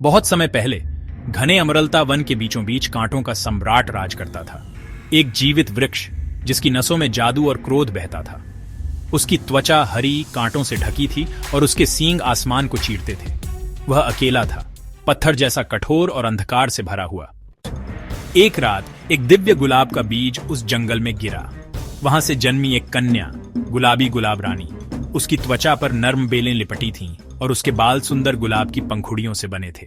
बहुत समय पहले घने अमरलता वन के बीचों बीच कांटों का सम्राट राज करता था। एक जीवित वृक्ष जिसकी नसों में जादू और क्रोध बहता था। उसकी त्वचा हरी कांटों से ढकी थी और उसके सींग आसमान को चीरते थे। वह अकेला था, पत्थर जैसा कठोर और अंधकार से भरा हुआ। एक रात एक दिव्य गुलाब का बीज उस जंगल में गिरा। वहां से जन्मी एक कन्या, गुलाबी गुलाब रानी। उसकी त्वचा पर नर्म बेलें लिपटी थीं और उसके बाल सुंदर गुलाब की पंखुड़ियों से बने थे।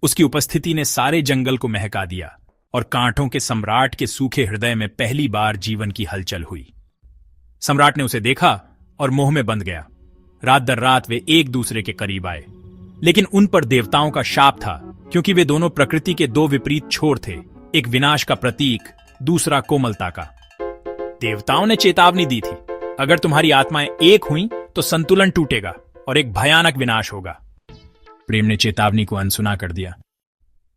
उसकी उपस्थिति ने सारे जंगल को महका दिया और कांटों के सम्राट के सूखे हृदय में पहली बार जीवन की हलचल हुई। सम्राट ने उसे देखा और मोह में बंध गया। रात दर रात वे एक दूसरे के करीब आए, लेकिन उन पर देवताओं का शाप था, क्योंकि वे दोनों प्रकृति के दो विपरीत छोर थे, एक विनाश का प्रतीक, दूसरा कोमलता का। देवताओं ने चेतावनी दी थी, अगर तुम्हारी आत्माएं एक हुई तो संतुलन टूटेगा और एक भयानक विनाश होगा। प्रेम ने चेतावनी को अनसुना कर दिया।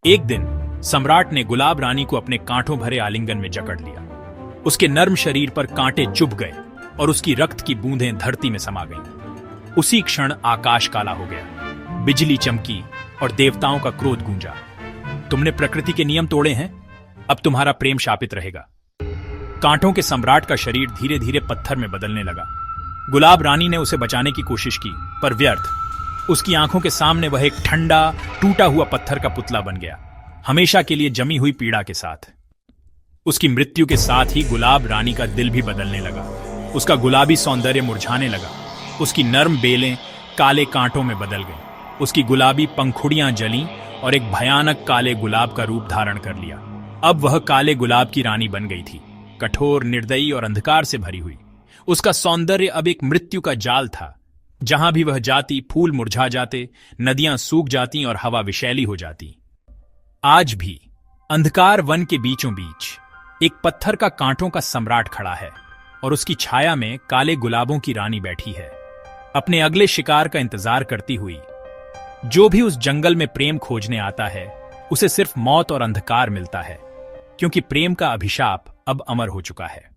एक दिन सम्राट ने गुलाब रानी को अपने कांटों भरे आलिंगन में जकड़ लिया। उसके नर्म शरीर पर कांटे चुभ गए और उसकी रक्त की बूंदें धरती में समा गईं। उसी क्षण आकाश काला हो गया, बिजली चमकी और देवताओं का क्रोध गूंजा। तुमने प्रकृति के नियम तोड़े हैं, अब तुम्हारा प्रेम शापित रहेगा। कांटों के सम्राट का शरीर धीरे धीरे पत्थर में बदलने लगा। गुलाब रानी ने उसे बचाने की कोशिश की, पर व्यर्थ। उसकी आंखों के सामने वह एक ठंडा, टूटा हुआ पत्थर का पुतला बन गया, हमेशा के लिए जमी हुई पीड़ा के साथ। उसकी मृत्यु के साथ ही गुलाब रानी का दिल भी बदलने लगा। उसका गुलाबी सौंदर्य मुरझाने लगा। उसकी नर्म बेलें काले कांटों में बदल गईं। उसकी गुलाबी पंखुड़ियां जलीं और एक भयानक काले गुलाब का रूप धारण कर लिया। अब वह काले गुलाब की रानी बन गई थी, कठोर, निर्दयी और अंधकार से भरी हुई। उसका सौंदर्य अब एक मृत्यु का जाल था। जहां भी वह जाती, फूल मुरझा जाते, नदियां सूख जाती और हवा विषैली हो जाती। आज भी अंधकार वन के बीचों बीच एक पत्थर का कांटों का सम्राट खड़ा है और उसकी छाया में काले गुलाबों की रानी बैठी है, अपने अगले शिकार का इंतजार करती हुई। जो भी उस जंगल में प्रेम खोजने आता है, उसे सिर्फ मौत और अंधकार मिलता है, क्योंकि प्रेम का अभिशाप अब अमर हो चुका है।